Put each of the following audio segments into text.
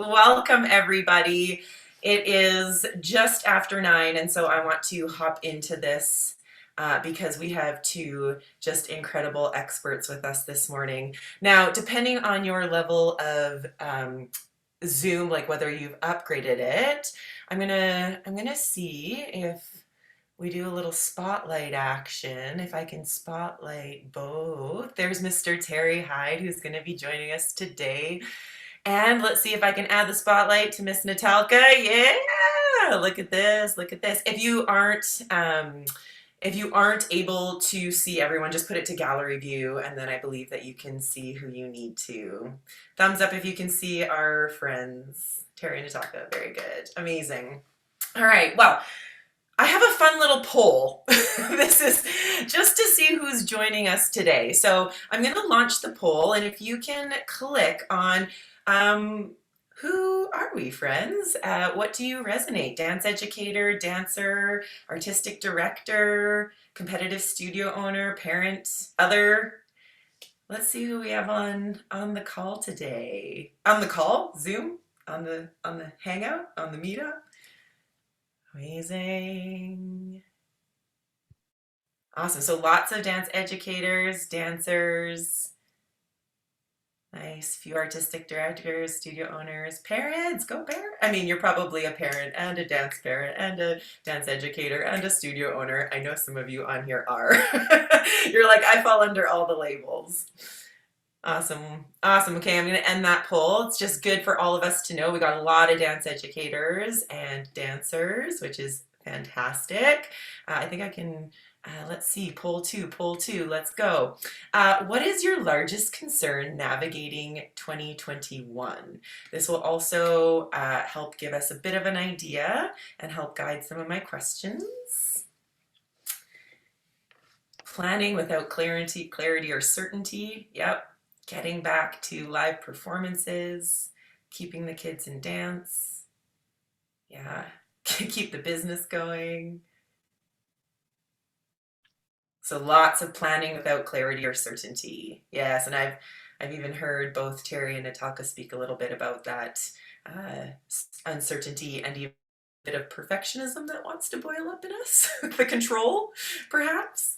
Welcome everybody. It is just after 9, and so I want to hop into this because we have two just incredible experts with us this morning. Now, depending on your level of Zoom, like whether you've upgraded it, I'm gonna see if we do a little spotlight action, if I can spotlight both. There's Mr. Terry Hyde, who's going to be joining us today. And let's see if I can add the spotlight to Miss Natalka. Yeah, look at this, look at this. If you aren't able to see everyone, just put it to gallery view, and then I believe that you can see who you need to. Thumbs up if you can see our friends. Terry and Natalka, very good, amazing. All right, well, I have a fun little poll. This is just to see who's joining us today. So I'm going to launch the poll, and if you can click on who are we, friends? What do you resonate? Dance educator, dancer, artistic director, competitive studio owner, parent, other. Let's see who we have on the call today. On the call, Zoom, on the Hangout, on the Meetup. Amazing. Awesome. So lots of dance educators, dancers. Nice. Few artistic directors, studio owners, parents. Go parent. I mean, you're probably a parent and a dance parent and a dance educator and a studio owner. I know some of you on here are. You're like, I fall under all the labels. Awesome. Awesome. Okay, I'm going to end that poll. It's just good for all of us to know. We got a lot of dance educators and dancers, which is fantastic. I think I can, let's see, poll two, let's go. What is your largest concern navigating 2021? This will also help give us a bit of an idea and help guide some of my questions. Planning without clarity or certainty. Yep. Getting back to live performances, keeping the kids in dance. Yeah, keep the business going. So lots of planning without clarity or certainty. Yes, and I've even heard both Terry and Natalka speak a little bit about that uncertainty and even a bit of perfectionism that wants to boil up in us, the control, perhaps.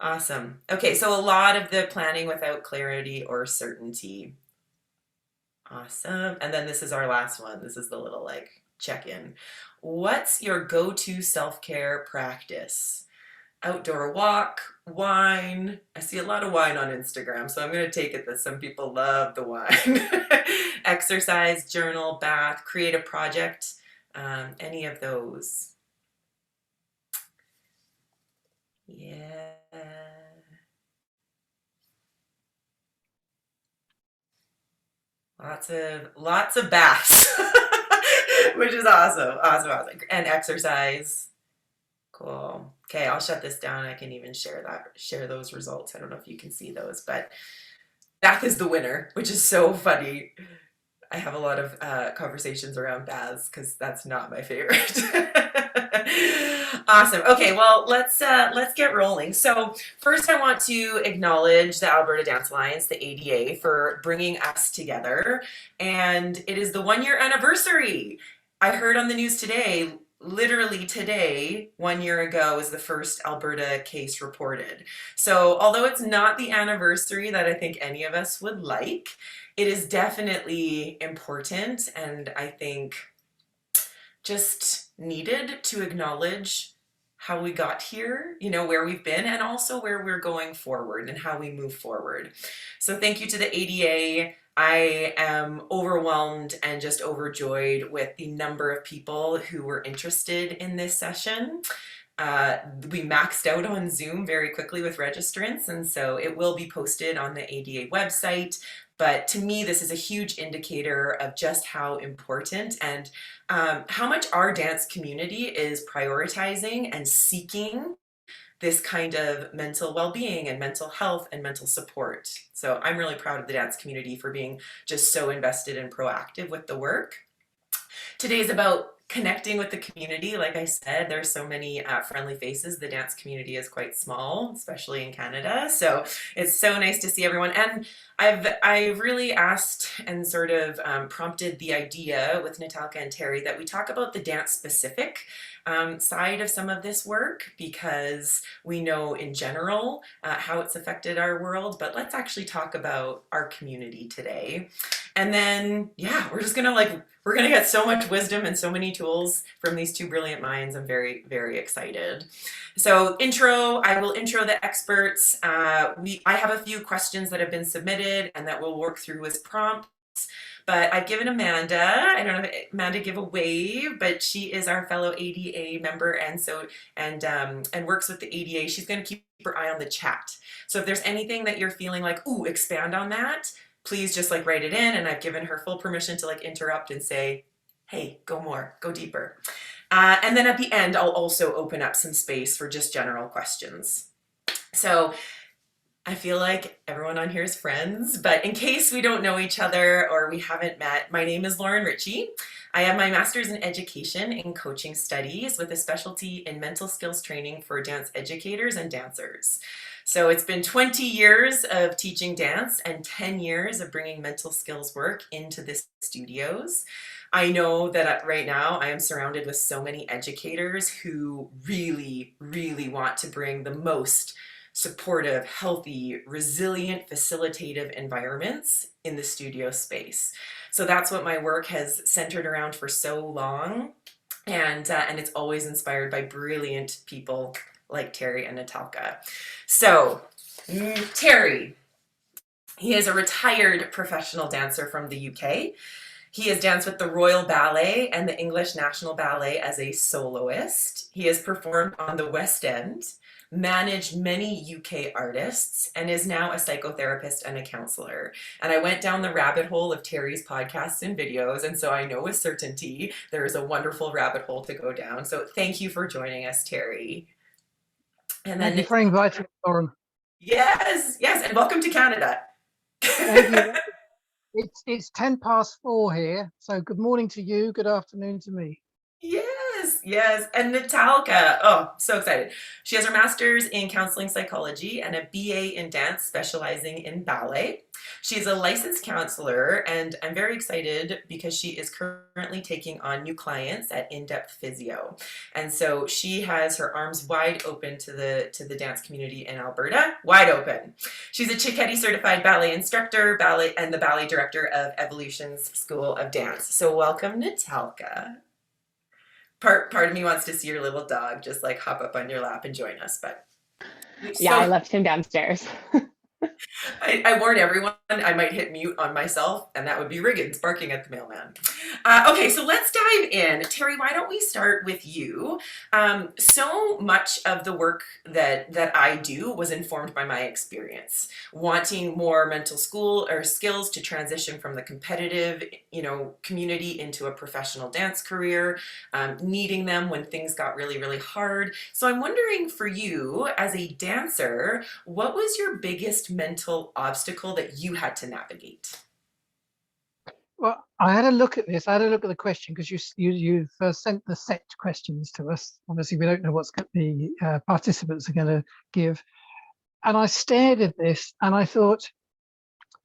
Awesome. Okay, so a lot of the planning without clarity or certainty. Awesome. And then this is our last one. This is the little like check-in. What's your go-to self-care practice? Outdoor walk, wine. I see a lot of wine on Instagram, so I'm going to take it that some people love the wine. Exercise, journal, bath, creative project, any of those. Yeah. Lots of baths, which is awesome, awesome. And exercise. Cool. Okay, I'll shut this down. I can even share those results. I don't know if you can see those, but bath is the winner, which is so funny. I have a lot of conversations around baths because that's not my favorite. Awesome. Okay, well, let's get rolling. So first I want to acknowledge the Alberta Dance Alliance, the ADA, for bringing us together. And it is the 1-year anniversary. I heard on the news today, literally today, 1 year ago, was the first Alberta case reported. So although it's not the anniversary that I think any of us would like, it is definitely important, and I think just needed to acknowledge how we got here, you know, where we've been, and also where we're going forward and how we move forward. So thank you to the ADA. I am overwhelmed and just overjoyed with the number of people who were interested in this session. We maxed out on Zoom very quickly with registrants, and so it will be posted on the ADA website. But to me, this is a huge indicator of just how important and how much our dance community is prioritizing and seeking this kind of mental well-being and mental health and mental support. So I'm really proud of the dance community for being just so invested and proactive with the work. Today's about connecting with the community. Like I said, there's so many friendly faces. The dance community is quite small, especially in Canada. So it's so nice to see everyone. And I've really asked and sort of prompted the idea with Natalka and Terry that we talk about the dance specific side of some of this work, because we know in general how it's affected our world, but let's actually talk about our community today. And then, yeah, we're gonna get so much wisdom and so many tools from these two brilliant minds. I'm very, very excited. So I will intro the experts. I have a few questions that have been submitted and that we'll work through as prompts. But I've given Amanda, I don't know if Amanda give a wave, but she is our fellow ADA member and works with the ADA. She's going to keep her eye on the chat. So if there's anything that you're feeling like, ooh, expand on that, please just like write it in, and I've given her full permission to like interrupt and say, hey, go more, go deeper. And then at the end, I'll also open up some space for just general questions. So I feel like everyone on here is friends, but in case we don't know each other or we haven't met, my name is Lauren Ritchie. I have my master's in education and coaching studies with a specialty in mental skills training for dance educators and dancers. So it's been 20 years of teaching dance and 10 years of bringing mental skills work into the studios. I know that right now I am surrounded with so many educators who really, really want to bring the most supportive, healthy, resilient, facilitative environments in the studio space. So that's what my work has centered around for so long. And it's always inspired by brilliant people like Terry and Natalka. So Terry, he is a retired professional dancer from the UK. He has danced with the Royal Ballet and the English National Ballet as a soloist. He has performed on the West End, managed many UK artists, and is now a psychotherapist and a counselor. And I went down the rabbit hole of Terry's podcasts and videos, and so I know with certainty there is a wonderful rabbit hole to go down. So thank you for joining us, Terry. And then thank you for inviting me, Lauren. Yes, and welcome to Canada. Thank you. It's 4:10 here, so good morning to you, good afternoon to me. Yes. And Natalka, oh, so excited. She has her master's in counseling psychology and a BA in dance, specializing in ballet. She's a licensed counselor, and I'm very excited because she is currently taking on new clients at In-Depth Physio. And so she has her arms wide open to the dance community in Alberta, wide open. She's a Cicchetti certified ballet instructor, and the ballet director of Evolution's School of Dance. So welcome, Natalka. Part of me wants to see your little dog just like hop up on your lap and join us, but yeah, I left him downstairs. I warn everyone I might hit mute on myself, and that would be Riggins barking at the mailman. Okay, so let's dive in. Terry, why don't we start with you? So much of the work that I do was informed by my experience, wanting more mental school or skills to transition from the competitive, community into a professional dance career, needing them when things got really, really hard. So I'm wondering, for you as a dancer, what was your biggest mental obstacle that you had to navigate? Well, I had a look at this. I had a look at the question because you've sent the set questions to us. Obviously, we don't know what the participants are going to give. And I stared at this and I thought,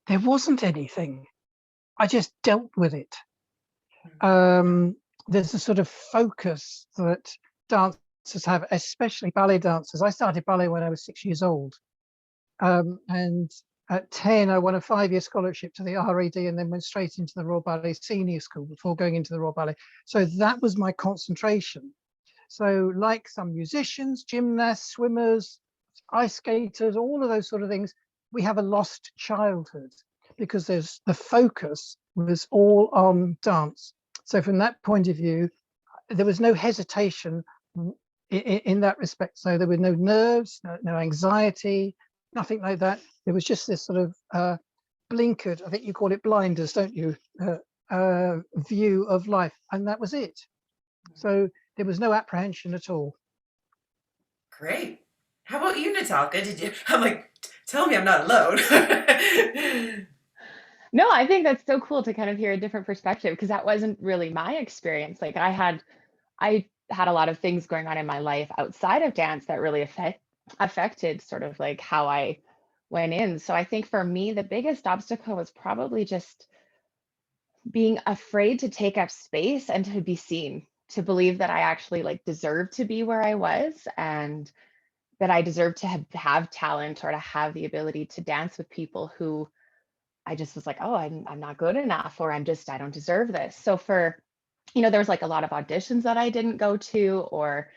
there wasn't anything. I just dealt with it. There's a sort of focus that dancers have, especially ballet dancers. I started ballet when I was 6 years old. And at 10, I won a 5-year scholarship to the RAD and then went straight into the Royal Ballet Senior School before going into the Royal Ballet. So that was my concentration. So like some musicians, gymnasts, swimmers, ice skaters, all of those sort of things, we have a lost childhood because the focus was all on dance. So from that point of view, there was no hesitation in that respect. So there were no nerves, no anxiety, nothing like that. There was just this sort of blinkered, I think you call it blinders, don't you, view of life, and that was it. So there was no apprehension at all. Great. How about you, Natalka? I'm like, tell me I'm not alone. No, I think that's so cool to kind of hear a different perspective, because that wasn't really my experience. Like I had a lot of things going on in my life outside of dance that really affected sort of like how I went in. So I think for me, the biggest obstacle was probably just being afraid to take up space and to be seen, to believe that I actually like deserved to be where I was, and that I deserved to have talent, or to have the ability to dance with people who I just was like, oh, I'm not good enough, or I don't deserve this. So there was like a lot of auditions that I didn't go to, or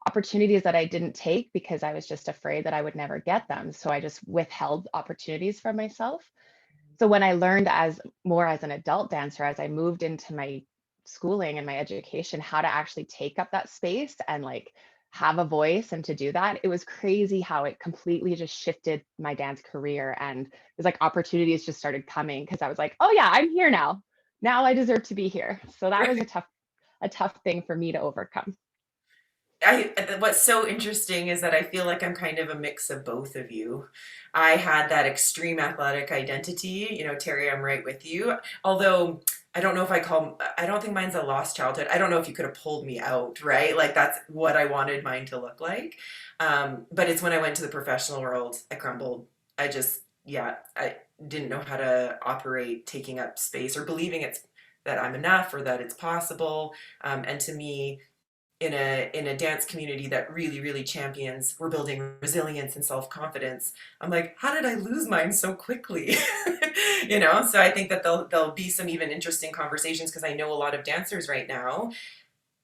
opportunities that I didn't take because I was just afraid that I would never get them. So I just withheld opportunities from myself. So when I learned as an adult dancer, as I moved into my schooling and my education, how to actually take up that space and like have a voice and to do that, it was crazy how it completely just shifted my dance career. And it was like opportunities just started coming because I was like, oh yeah, I'm here now. Now I deserve to be here. So that was a tough thing for me to overcome. What's so interesting is that I feel like I'm kind of a mix of both of you. I had that extreme athletic identity, Terry, I'm right with you. Although I don't think mine's a lost childhood. I don't know if you could have pulled me out, right? Like that's what I wanted mine to look like. But it's when I went to the professional world, I crumbled. Yeah, I didn't know how to operate taking up space or believing that I'm enough or that it's possible. And to me, in a dance community that really champions we're building resilience and self-confidence, I'm like, how did I lose mine so quickly? So I think that there'll be some even interesting conversations, because I know a lot of dancers right now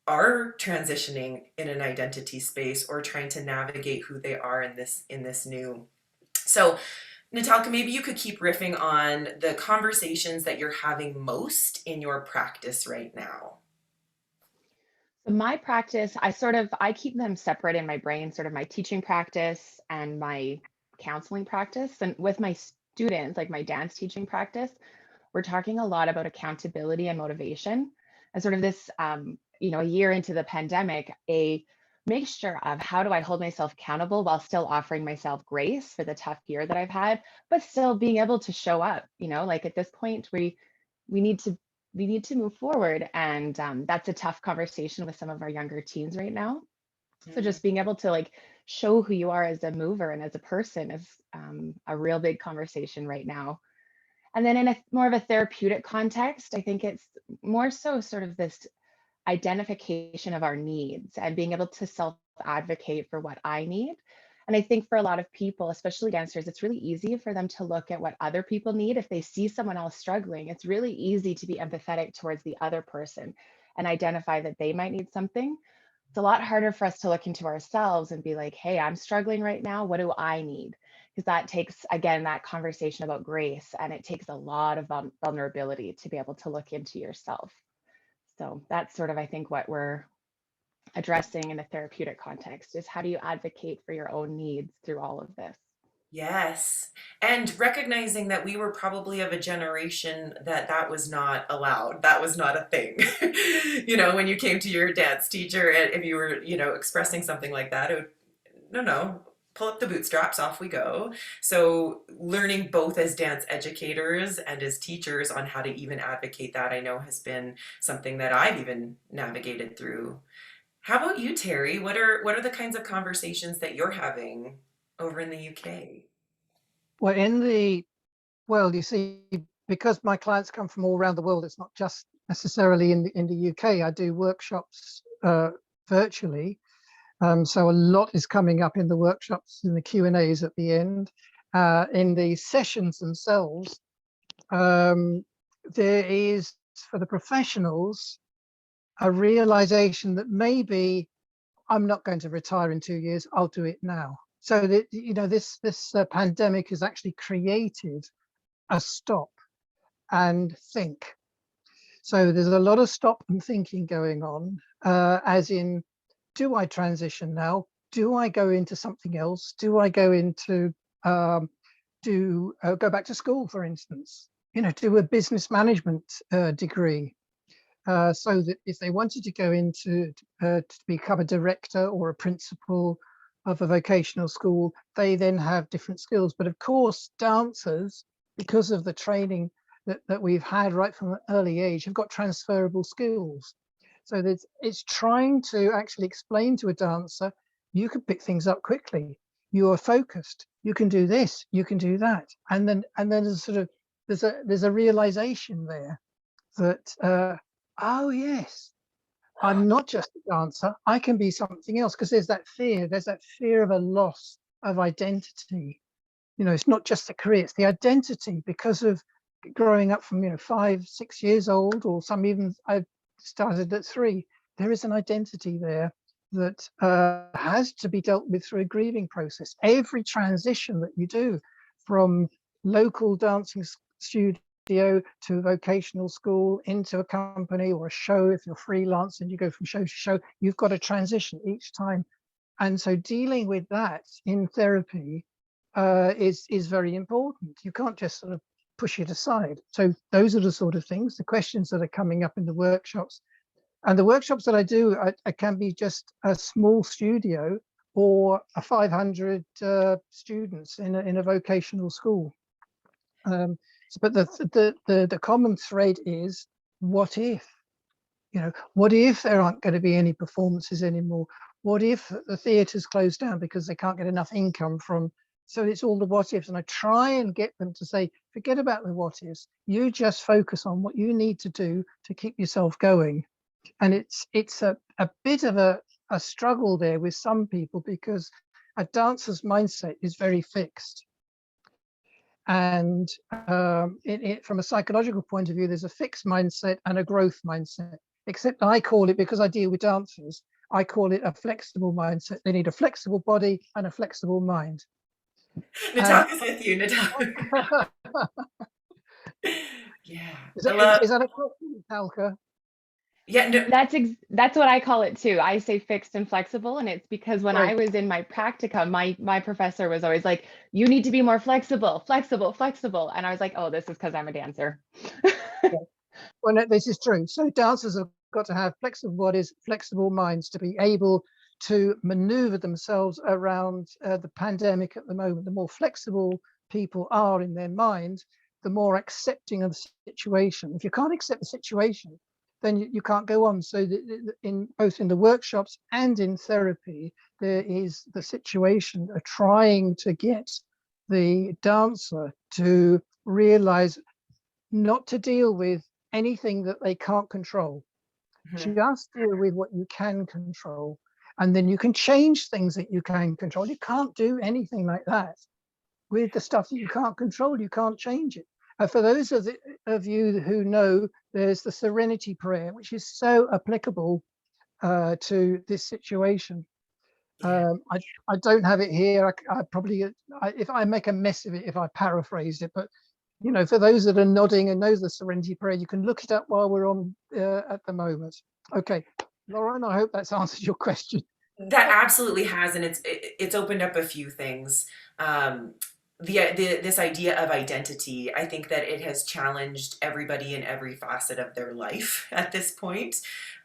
are transitioning in an identity space or trying to navigate who they are in this new. So Natalka, maybe you could keep riffing on the conversations that you're having most in your practice right now. So my practice, I keep them separate in my brain, sort of my teaching practice and my counseling practice. And with my students, like my dance teaching practice, we're talking a lot about accountability and motivation, and sort of this, a year into the pandemic, a mixture of how do I hold myself accountable while still offering myself grace for the tough year that I've had, but still being able to show up. Like at this point, we need to we need to move forward, and that's a tough conversation with some of our younger teens right now. So Mm. just being able to like show who you are as a mover and as a person is a real big conversation right now. And then in a more of a therapeutic context, I think it's more so sort of this identification of our needs and being able to self advocate for what I need. And I think for a lot of people, especially dancers, it's really easy for them to look at what other people need. If they see someone else struggling, it's really easy to be empathetic towards the other person and identify that they might need something. It's a lot harder for us to look into ourselves and be like, hey, I'm struggling right now. What do I need? Because that takes, again, that conversation about grace, and it takes a lot of vulnerability to be able to look into yourself. So that's sort of, I think, what we're addressing in a therapeutic context is how do you advocate for your own needs through all of this? Yes. And recognizing that we were probably of a generation that was not allowed. That was not a thing. When you came to your dance teacher, and if you were, expressing something like that, it would, no, pull up the bootstraps, off we go. So learning both as dance educators and as teachers on how to even advocate that, I know has been something that I've even navigated through. How about you, Terry? What are the kinds of conversations that you're having over in the UK? Well, you see, because my clients come from all around the world, it's not just necessarily in the UK. I do workshops virtually. So a lot is coming up in the workshops, in the Q&As at the end. In the sessions themselves, there is, for the professionals, a realization that maybe I'm not going to retire in 2 years, I'll do it now. So that, this pandemic has actually created a stop and think. So there's a lot of stop and thinking going on, as in, do I transition now? Do I go into something else? Do I go into go back to school, for instance? Do a business management degree, so that if they wanted to go into to become a director or a principal of a vocational school, they then have different skills. But of course, dancers, because of the training that we've had right from an early age have got transferable skills. So it's trying to actually explain to a dancer, you can pick things up quickly. You are focused. You can do this. You can do that. And then there's sort of there's a realization there that oh yes, I'm not just a dancer. I can be something else, because there's that fear. There's that fear of a loss of identity. You know, it's not just the career; it's the identity, because of growing up from 5, 6 years old, or some even I started at 3. There is an identity there that has to be dealt with through a grieving process. Every transition that you do from local dancing studio to a vocational school into a company or a show, if you're freelance and you go from show to show, you've got to transition each time. And so dealing with that in therapy is very important. You can't just sort of push it aside. So those are the sort of things, the questions that are coming up in the workshops. And the workshops that I do, I can be just a small studio or a 500 students in a vocational school. But the common thread is, what if? What if there aren't going to be any performances anymore? What if the theatres close down because they can't get enough income from? So it's all the what ifs, and I try and get them to say, forget about the what ifs. You just focus on what you need to do to keep yourself going. And it's a bit of a struggle there with some people, because a dancer's mindset is very fixed. And from a psychological point of view, there's a fixed mindset and a growth mindset. Except I call it, because I deal with dancers, I call it a flexible mindset. They need a flexible body and a flexible mind. Natalka's with you, Natalka. Yeah. Is that a question, Natalka? Yeah, no. That's what I call it too. I say fixed and flexible, and it's because when I was in my practicum, my professor was always like, you need to be more flexible, and I was like, oh, this is because I'm a dancer. Well, no, this is true. So dancers have got to have flexible bodies, flexible minds, to be able to maneuver themselves around the pandemic at the moment. The more flexible people are in their mind, the more accepting of the situation. If you can't accept the situation, then you can't go on. So both in the workshops and in therapy, there is the situation of trying to get the dancer to realize not to deal with anything that they can't control. Just deal with what you can control, and then you can change things that you can control. You can't do anything like that with the stuff that you can't control. You can't change it. For those of you who know, there's the Serenity Prayer, which is so applicable to this situation. I don't have it here. I probably, if I make a mess of it, if I paraphrase it, but for those that are nodding and knows the Serenity Prayer, you can look it up while we're on at the moment. Okay, Lauren, I hope that's answered your question. That absolutely has, and it's opened up a few things. This idea of identity, I think that it has challenged everybody in every facet of their life at this point.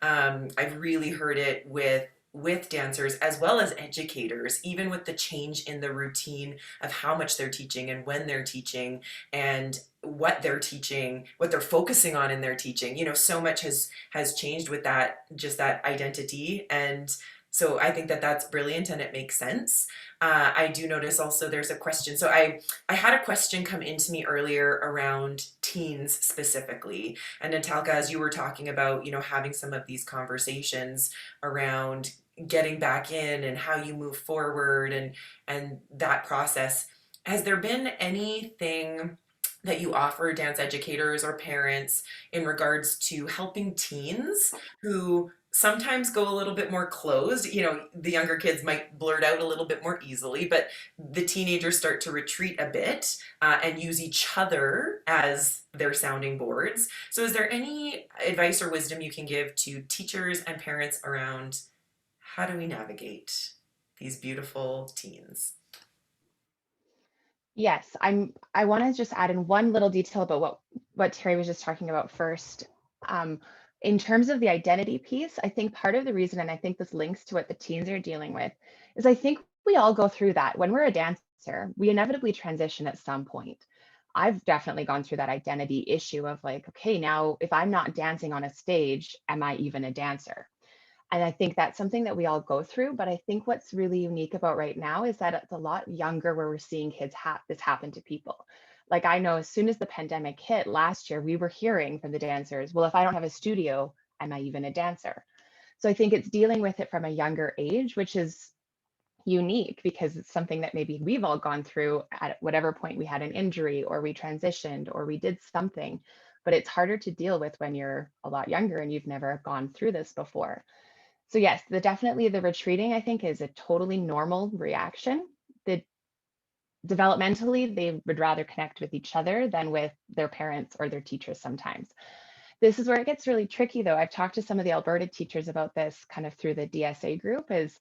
I've really heard it with dancers as well as educators, even with the change in the routine of how much they're teaching and when they're teaching and what they're teaching, what they're focusing on in their teaching. So much has changed with that, just that identity. And so I think that that's brilliant and it makes sense. I do notice also there's a question. So I had a question come into me earlier around teens specifically. And Natalka, as you were talking about, having some of these conversations around getting back in and how you move forward and that process, has there been anything that you offer dance educators or parents in regards to helping teens who sometimes go a little bit more closed? The younger kids might blurt out a little bit more easily, but the teenagers start to retreat a bit and use each other as their sounding boards. So is there any advice or wisdom you can give to teachers and parents around how do we navigate these beautiful teens? Yes, I want to just add in one little detail about what Terry was just talking about first. In terms of the identity piece, I think part of the reason, and I think this links to what the teens are dealing with, is I think we all go through that. When we're a dancer, we inevitably transition at some point. I've definitely gone through that identity issue of like, okay, now if I'm not dancing on a stage, am I even a dancer? And I think that's something that we all go through. But I think what's really unique about right now is that it's a lot younger where we're seeing kids have this happen to people. Like I know as soon as the pandemic hit last year, we were hearing from the dancers, well, if I don't have a studio, am I even a dancer? So I think it's dealing with it from a younger age, which is unique because it's something that maybe we've all gone through at whatever point we had an injury or we transitioned or we did something. But it's harder to deal with when you're a lot younger and you've never gone through this before. So yes, definitely the retreating, I think, is a totally normal reaction. The developmentally, they would rather connect with each other than with their parents or their teachers sometimes. This is where it gets really tricky though. I've talked to some of the Alberta teachers about this kind of through the DSA group is,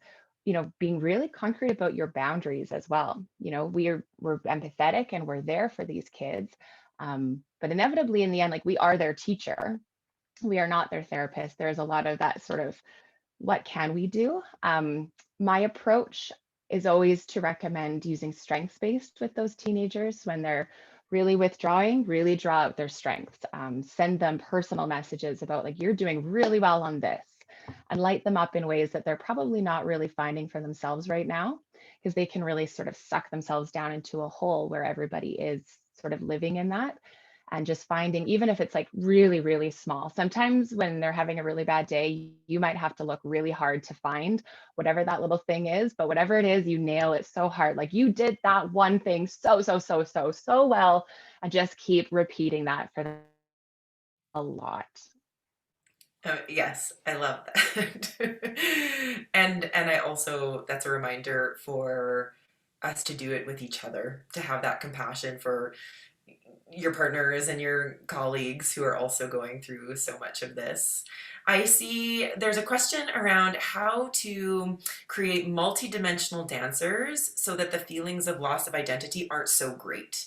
being really concrete about your boundaries as well. We're empathetic and we're there for these kids. But inevitably in the end, like we are their teacher. We are not their therapist. There's a lot of that sort of what can we do? My approach is always to recommend using strengths-based with those teenagers when they're really withdrawing, really draw out their strengths. Send them personal messages about like, you're doing really well on this, and light them up in ways that they're probably not really finding for themselves right now, because they can really sort of suck themselves down into a hole where everybody is sort of living in that. And just finding, even if it's like really, really small, sometimes when they're having a really bad day, you might have to look really hard to find whatever that little thing is, but whatever it is, you nail it so hard. Like you did that one thing so well, and just keep repeating that for a lot. Yes, I love that. and I also, that's a reminder for us to do it with each other, to have that compassion for your partners and your colleagues who are also going through so much of this. I see there's a question around how to create multidimensional dancers so that the feelings of loss of identity aren't so great.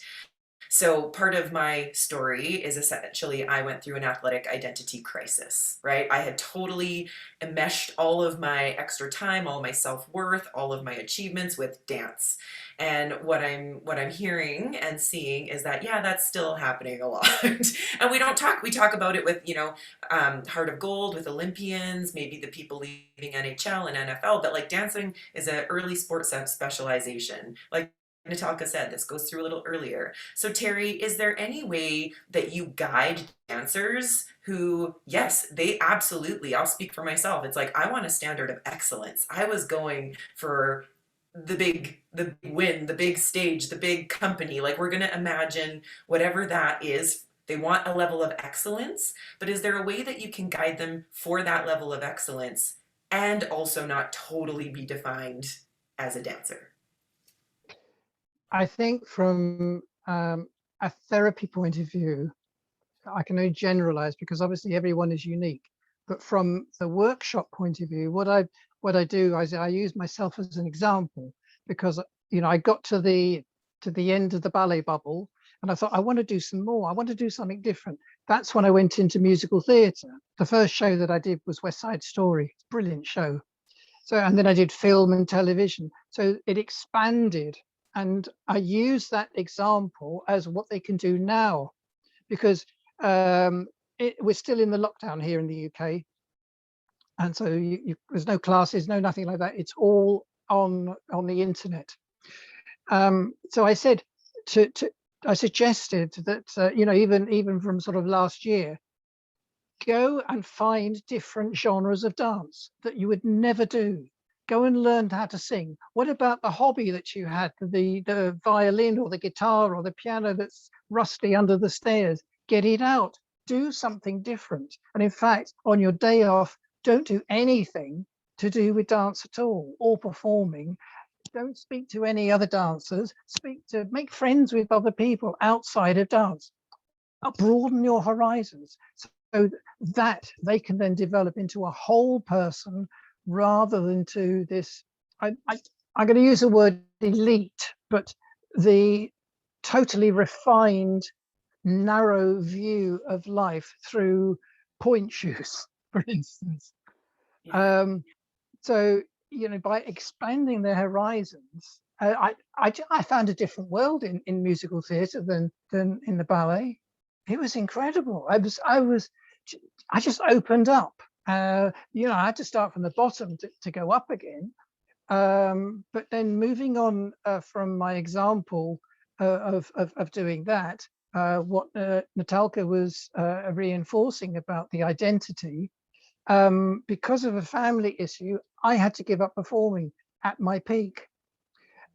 So part of my story is essentially I went through an athletic identity crisis, right? I had totally enmeshed all of my extra time, all my self-worth, all of my achievements with dance. And what I'm hearing and seeing is that, yeah, that's still happening a lot. And we talk about it with, Heart of Gold with Olympians, maybe the people leaving NHL and NFL, but like dancing is an early sports specialization. Like Natalka said, this goes through a little earlier. So Terry, is there any way that you guide dancers who, yes, they absolutely, I'll speak for myself. It's like, I want a standard of excellence. I was going for the big win, the big stage, the big company. Like we're going to imagine whatever that is. They want a level of excellence, but is there a way that you can guide them for that level of excellence and also not totally be defined as a dancer? I think from a therapy point of view, I can only generalize because obviously everyone is unique. But from the workshop point of view, what I do is I use myself as an example, because I got to the end of the ballet bubble and I thought I want to do some more. I want to do something different. That's when I went into musical theatre. The first show that I did was West Side Story. Brilliant show. So, and then I did film and television. So it expanded, and I use that example as what they can do now, because we're still in the lockdown here in the UK, and so there's no classes, no nothing like that. It's all on the internet. So I said I suggested that even from sort of last year, go and find different genres of dance that you would never do. Go and learn how to sing. What about the hobby that you had, the violin or the guitar or the piano that's rusty under the stairs? Get it out. Do something different. And in fact, on your day off, don't do anything to do with dance at all or performing. Don't speak to any other dancers. Make friends with other people outside of dance. Broaden your horizons so that they can then develop into a whole person rather than to this, I'm going to use the word elite, but the totally refined, narrow view of life through point shoes, for instance. Yeah. So, by expanding their horizons I found a different world in musical theatre than in the ballet. It was incredible. I just opened up. You know, I had to start from the bottom to go up again. But then moving on from my example of doing that, what Natalka was reinforcing about the identity, because of a family issue, I had to give up performing at my peak.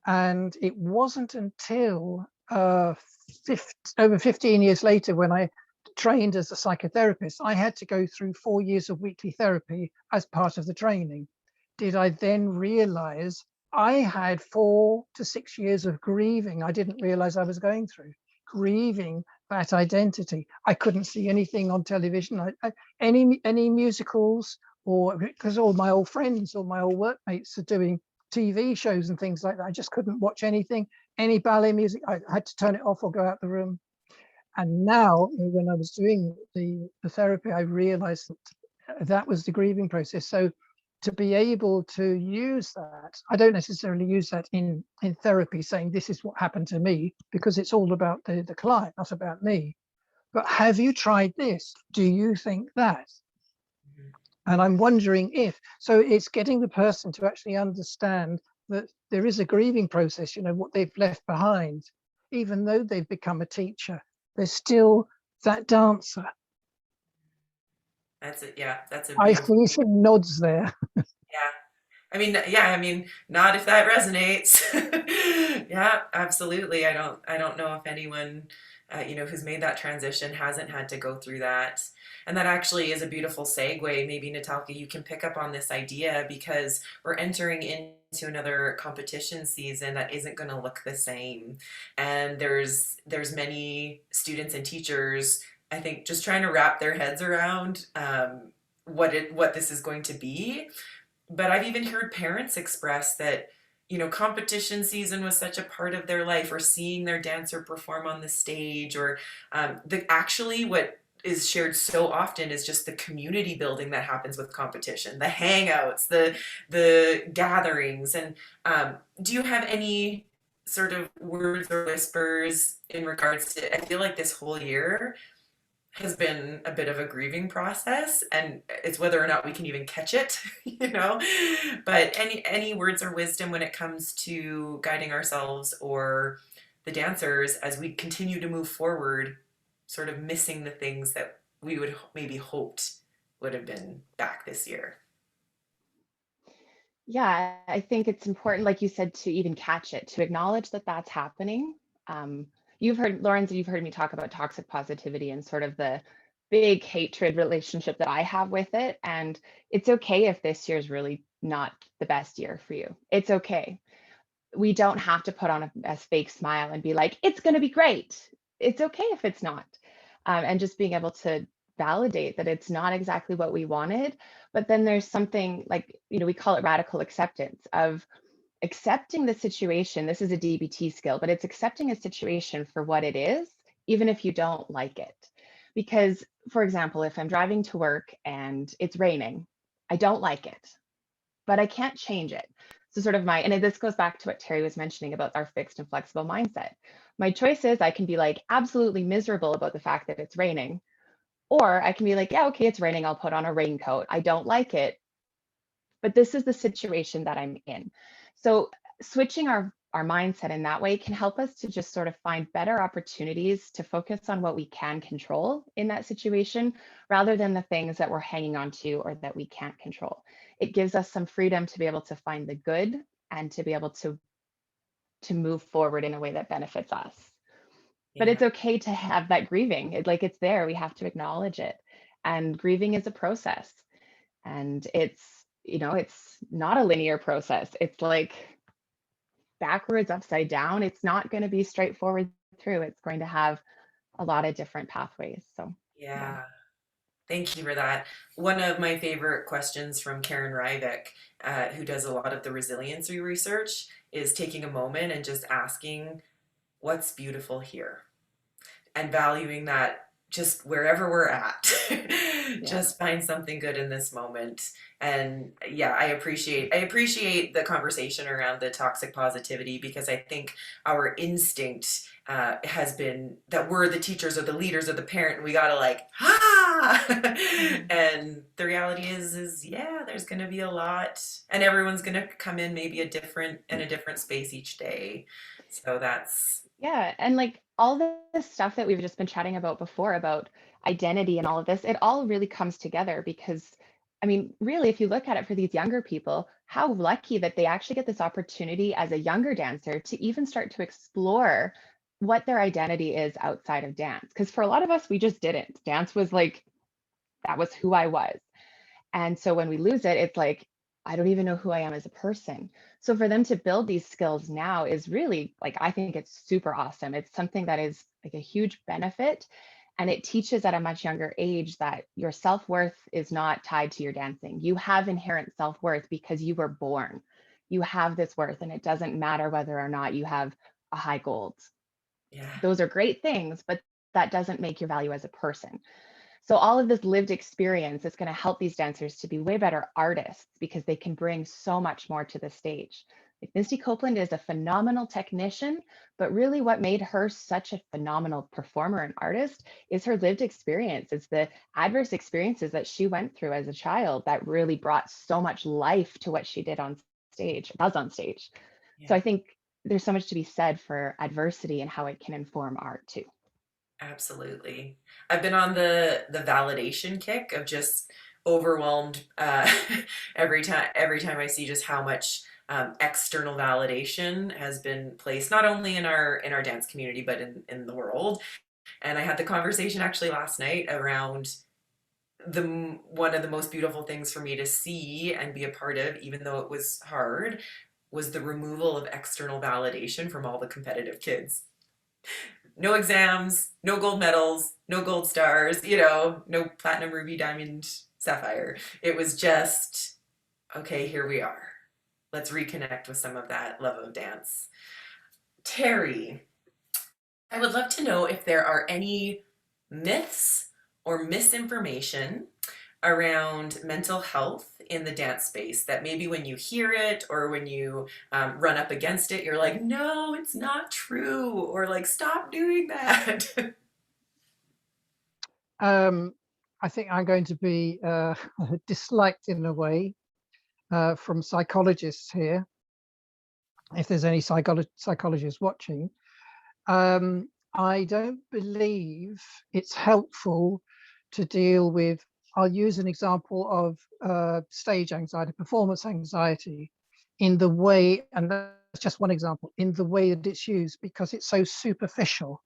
And it wasn't until over 15 years later, when I trained as a psychotherapist, I had to go through 4 years of weekly therapy as part of the training. Did I then realize I had 4 to 6 years of grieving I didn't realize I was going through, grieving that identity. I couldn't see anything on television, any musicals, or because all my old friends or my old workmates are doing TV shows and things like that. I just couldn't watch anything, any ballet music. I had to turn it off or go out the room. And now, when I was doing the therapy, I realized that that was the grieving process. So to be able to use that, I don't necessarily use that in therapy, saying this is what happened to me, because it's all about the client, not about me. But have you tried this? Do you think that? And I'm wondering if, so it's getting the person to actually understand that there is a grieving process, you know, what they've left behind. Even though they've become a teacher, there's still that dancer. That's it. Yeah, that's a I beautiful. see some nods there. Yeah. I mean, not if that resonates. Yeah, absolutely. I don't know if anyone, who's made that transition hasn't had to go through that. And that actually is a beautiful segue. Maybe Natalka, you can pick up on this idea, because we're entering into another competition season that isn't going to look the same. And there's many students and teachers, I think, just trying to wrap their heads around what this is going to be. But I've even heard parents express that, competition season was such a part of their life, or seeing their dancer perform on the stage, or what is shared so often is just the community building that happens with competition, the hangouts, the gatherings. And do you have any sort of words or whispers in regards to, I feel like this whole year has been a bit of a grieving process, and it's whether or not we can even catch it, but any words or wisdom when it comes to guiding ourselves or the dancers as we continue to move forward, sort of missing the things that we would maybe hoped would have been back this year. Yeah, I think it's important, like you said, to even catch it, to acknowledge that that's happening. You've heard, Lawrence, you've heard me talk about toxic positivity and sort of the big hatred relationship that I have with it. And it's okay if this year's really not the best year for you. It's okay. We don't have to put on a fake smile and be like, it's going to be great. It's okay if it's not. And just being able to validate that it's not exactly what we wanted. But then there's something like, we call it radical acceptance of accepting the situation. This is a DBT skill, but it's accepting a situation for what it is, even if you don't like it. Because, for example, if I'm driving to work and it's raining, I don't like it, but I can't change it. So sort of and this goes back to what Terry was mentioning about our fixed and flexible mindset. My choice is I can be like absolutely miserable about the fact that it's raining, or I can be like, yeah, okay, it's raining, I'll put on a raincoat. I don't like it, but this is the situation that I'm in. So switching our mindset in that way can help us to just sort of find better opportunities to focus on what we can control in that situation, rather than the things that we're hanging on to or that we can't control. It gives us some freedom to be able to find the good and to be able to move forward in a way that benefits us. But Yeah. it's okay to have that grieving. It's there. We have to acknowledge it. And grieving is a process. And it's not a linear process. It's like backwards, upside down. It's not going to be straightforward through. It's going to have a lot of different pathways. So, yeah. Yeah. Thank you for that. One of my favorite questions from Karen Ryvick, who does a lot of the resiliency research, is taking a moment and just asking, what's beautiful here? And valuing that just wherever we're at. Just find something good in this moment. And yeah, I appreciate the conversation around the toxic positivity, because I think our instinct has been that we're the teachers or the leaders or the parent, and we gotta like and the reality is yeah, there's gonna be a lot, and everyone's gonna come in maybe a different space each day. So that's Yeah, and like all this stuff that we've just been chatting about before about identity and all of this, it all really comes together because, I mean, really, if you look at it for these younger people, how lucky that they actually get this opportunity as a younger dancer to even start to explore what their identity is outside of dance. Because for a lot of us, we just didn't. Dance was like, that was who I was. And so when we lose it, it's like, I don't even know who I am as a person. So for them to build these skills now is really like, I think it's super awesome. It's something that is like a huge benefit. And it teaches at a much younger age that your self-worth is not tied to your dancing. You have inherent self-worth because you were born. You have this worth, and it doesn't matter whether or not you have a high gold. yeah. Those are great things, but that doesn't make your value as a person. So all of this lived experience is going to help these dancers to be way better artists because they can bring so much more to the stage. Like Misty Copeland is a phenomenal technician, but really what made her such a phenomenal performer and artist is her lived experience. It's the adverse experiences that she went through as a child that really brought so much life to what she did on stage, does on stage. So Yeah. I think there's so much to be said for adversity and how it can inform art too. Absolutely. I've been on the validation kick of just overwhelmed every time I see just how much external validation has been placed not only in our dance community but in the world. And I had the conversation actually last night around the one of the most beautiful things for me to see and be a part of, even though it was hard, was the removal of external validation from all the competitive kids. No exams, no gold medals, no gold stars, no platinum, ruby, diamond, sapphire. It was just, okay, here we are. Let's reconnect with some of that love of dance. Terry, I would love to know if there are any myths or misinformation around mental health in the dance space that maybe when you hear it or when you run up against it, you're like, no, it's not true, or like, stop doing that. I think I'm going to be disliked in a way from psychologists here, if there's any psychologists watching. I don't believe it's helpful to deal with, I'll use an example of stage anxiety, performance anxiety, in the way, and that's just one example, in the way that it's used, because it's so superficial.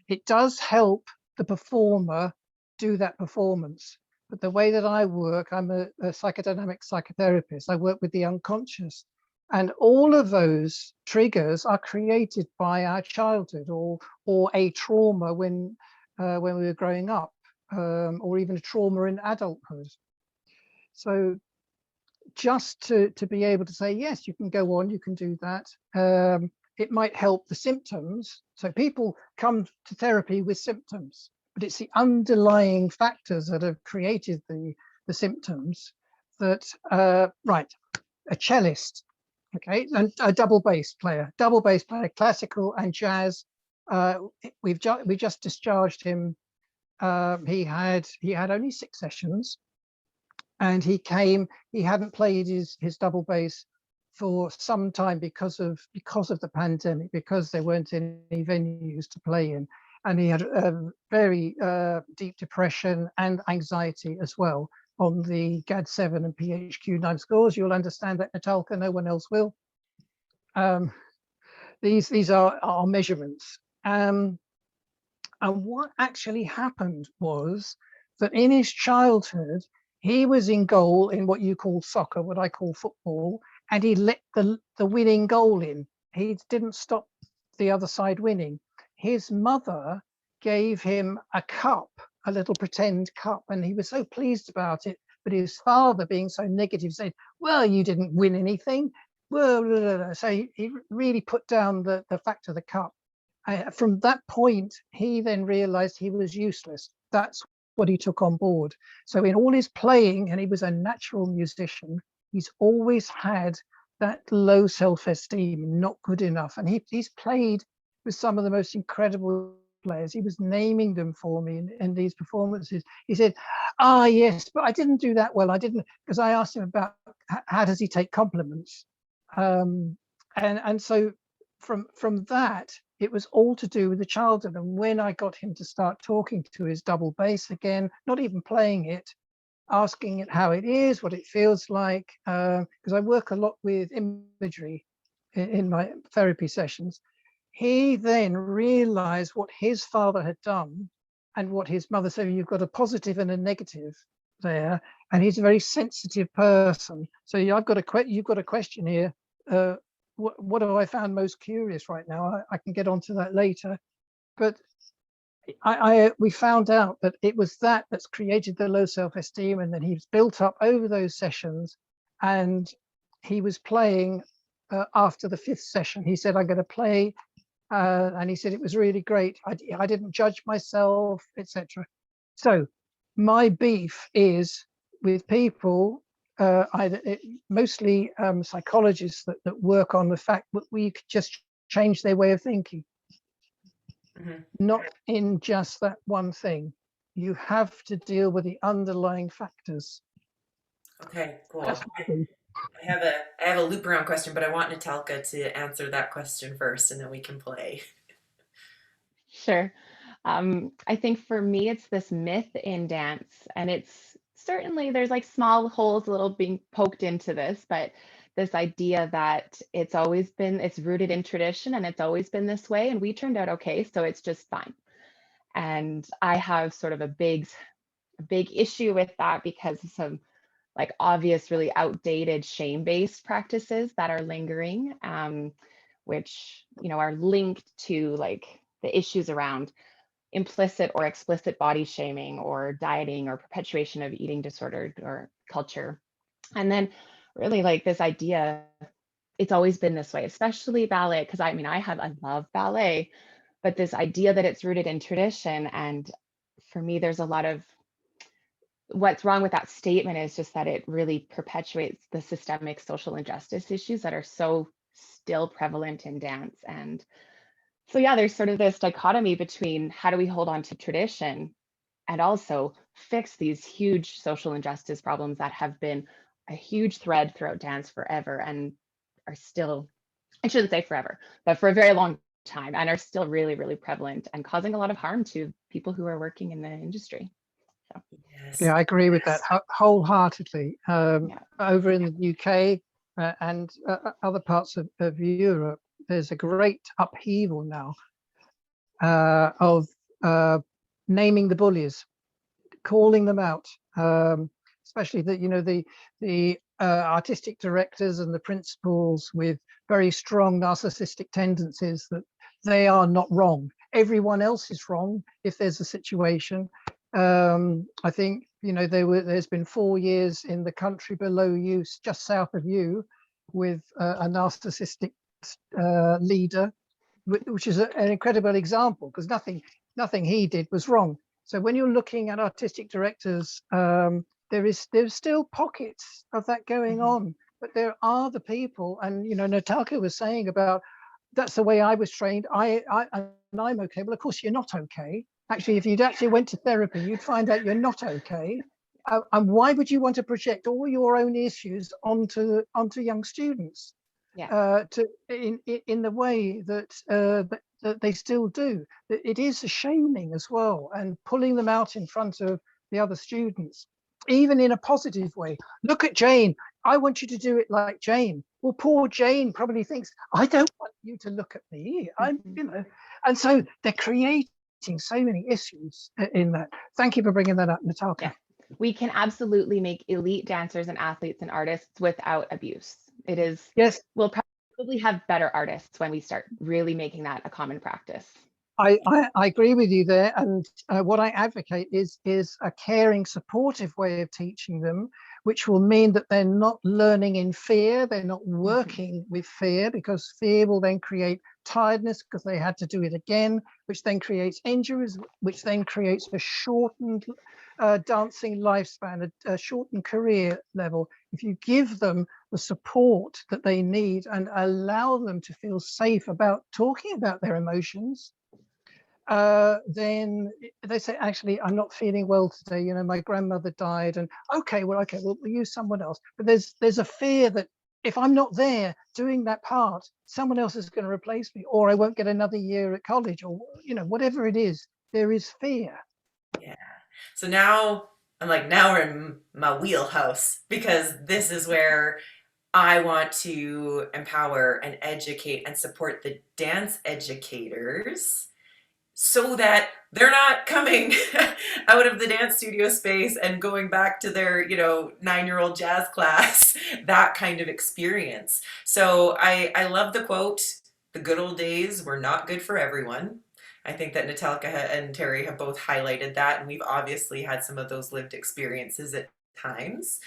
It does help the performer do that performance, but the way that I work, I'm a psychodynamic psychotherapist. I work with the unconscious, and all of those triggers are created by our childhood or a trauma when we were growing up, or even a trauma in adulthood. So just to be able to say, yes, you can go on, you can do that. It might help the symptoms. So people come to therapy with symptoms, but it's the underlying factors that have created the symptoms that, right, a cellist, okay, and a double bass player, classical and jazz. We just discharged him. He had only 6 sessions, and he hadn't played his double bass for some time because of the pandemic, because there weren't any venues to play in, and he had a very deep depression and anxiety as well on the GAD-7 and PHQ-9 scores. You'll understand that, Natalka, no one else will. These are our measurements. And what actually happened was that in his childhood, he was in goal in what you call soccer, what I call football, and he let the winning goal in. He didn't stop the other side winning. His mother gave him a cup, a little pretend cup, and he was so pleased about it. But his father, being so negative, said, well, you didn't win anything. Well, so he really put down the fact of the cup. From that point, he then realized he was useless. That's what he took on board. So in all his playing, and he was a natural musician, he's always had that low self-esteem, not good enough. And he's played with some of the most incredible players. He was naming them for me in these performances. He said, yes, but I didn't do that well. I didn't, because I asked him about how does he take compliments. And so from that, it was all to do with the childhood. And when I got him to start talking to his double bass again, not even playing it, asking it how it is, what it feels like, because I work a lot with imagery in my therapy sessions. He then realized what his father had done and what his mother said. You've got a positive and a negative there, and he's a very sensitive person. So you've got a question here. What have I found most curious right now? I can get onto that later, but we found out that it was that's created the low self-esteem, and then he's built up over those sessions. And he was playing after the 5th session. He said, I'm going to play, and he said it was really great. I didn't judge myself, etc. So my beef is with people, mostly psychologists that work on the fact that we could just change their way of thinking. Not in just that one thing. You have to deal with the underlying factors. Okay, cool. I have a loop around question, but I want Natalka to answer that question first, and then we can play. Sure. I think for me, it's this myth in dance, and it's certainly there's like small holes a little being poked into this, but this idea that it's rooted in tradition and it's always been this way, and we turned out okay, so it's just fine. And I have sort of a big issue with that because of some like obvious, really outdated shame-based practices that are lingering, which are linked to like the issues around implicit or explicit body shaming or dieting or perpetuation of eating disorder or culture. And then really like this idea, it's always been this way, especially ballet, because I love ballet, but this idea that it's rooted in tradition. And for me, there's a lot of what's wrong with that statement is just that it really perpetuates the systemic social injustice issues that are so still prevalent in dance. And so, yeah, there's sort of this dichotomy between how do we hold on to tradition and also fix these huge social injustice problems that have been a huge thread throughout dance forever and are still, I shouldn't say forever, but for a very long time, and are still really, really prevalent and causing a lot of harm to people who are working in the industry. So. Yes. Yeah, I agree with that wholeheartedly. Over in the UK and other parts of Europe, there's a great upheaval now of naming the bullies, calling them out, especially that the artistic directors and the principals with very strong narcissistic tendencies, that they are not wrong. Everyone else is wrong if there's a situation. I think there's been 4 years in the country below you, just south of you, with a narcissistic leader, which is an incredible example, because nothing he did was wrong. So when you're looking at artistic directors, there's still pockets of that going on, but there are the people, and Natalka was saying about that's the way I was trained. I'm okay. Well, of course you're not okay. Actually, if you'd actually went to therapy, you'd find out you're not okay. And why would you want to project all your own issues onto young students? Yeah. In the way that they still do. It is a shaming as well, and pulling them out in front of the other students, even in a positive way. Look at Jane. I want you to do it like Jane. Well, poor Jane probably thinks, I don't want you to look at me. And so they're creating so many issues in that. Thank you for bringing that up, Natalka. Yeah. We can absolutely make elite dancers and athletes and artists without abuse. It is, yes, we'll probably have better artists when we start really making that a common practice. I agree with you there, and what I advocate is a caring, supportive way of teaching them, which will mean that they're not learning in fear, they're not working with fear, because fear will then create tiredness because they had to do it again, which then creates injuries, which then creates a shortened dancing lifespan, a shortened career level, if you give them the support that they need and allow them to feel safe about talking about their emotions, then they say, actually, I'm not feeling well today. You know, my grandmother died, and okay, we'll use someone else. But there's a fear that if I'm not there doing that part, someone else is going to replace me, or I won't get another year at college, or, you know, whatever it is, there is fear. Yeah. So now I'm like, now we're in my wheelhouse, because this is where I want to empower and educate and support the dance educators so that they're not coming out of the dance studio space and going back to their, 9-year-old jazz class, that kind of experience. So I love the quote, "The good old days were not good for everyone." I think that Natalka and Terry have both highlighted that, and we've obviously had some of those lived experiences at times.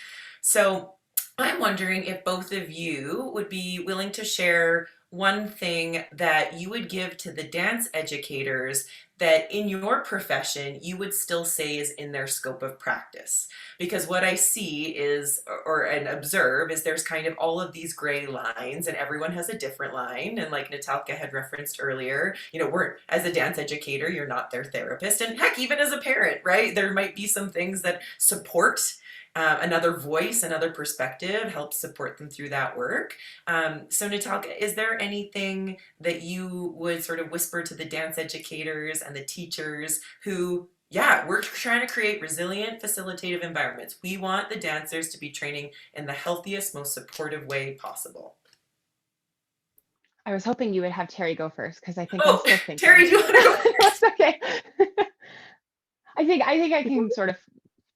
So I'm wondering if both of you would be willing to share one thing that you would give to the dance educators that in your profession you would still say is in their scope of practice. Because what I see is, and observe, is there's kind of all of these gray lines, and everyone has a different line. And like Natalka had referenced earlier, as a dance educator, you're not their therapist. And heck, even as a parent, right? There might be some things that support another voice, another perspective, helps support them through that work. So Natalka, is there anything that you would sort of whisper to the dance educators and the teachers who, we're trying to create resilient, facilitative environments. We want the dancers to be training in the healthiest, most supportive way possible. I was hoping you would have Terry go first, because I think I'm still thinking. Terry, do you want to go first? That's okay. I think I can sort of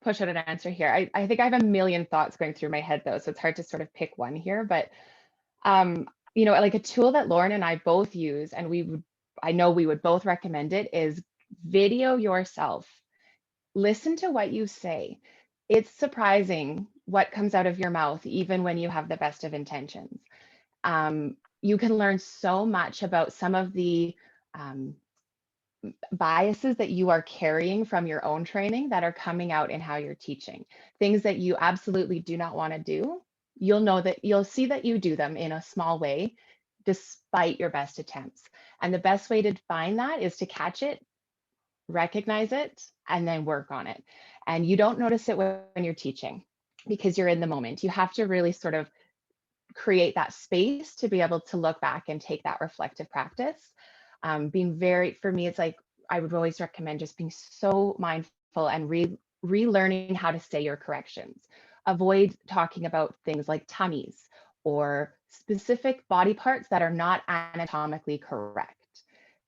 push out an answer here. I think I have a million thoughts going through my head, though, so it's hard to sort of pick one here. But like a tool that Lauren and I both use, and I know we would both recommend it, is video yourself. Listen to what you say. It's surprising what comes out of your mouth, even when you have the best of intentions. You can learn so much about some of the biases that you are carrying from your own training that are coming out in how you're teaching. Things that you absolutely do not want to do, you'll see that you do them in a small way, despite your best attempts. And the best way to find that is to catch it, recognize it, and then work on it. And you don't notice it when you're teaching, because you're in the moment. You have to really sort of create that space to be able to look back and take that reflective practice. For me, it's like, I would always recommend just being so mindful and relearning how to say your corrections. Avoid talking about things like tummies or specific body parts that are not anatomically correct.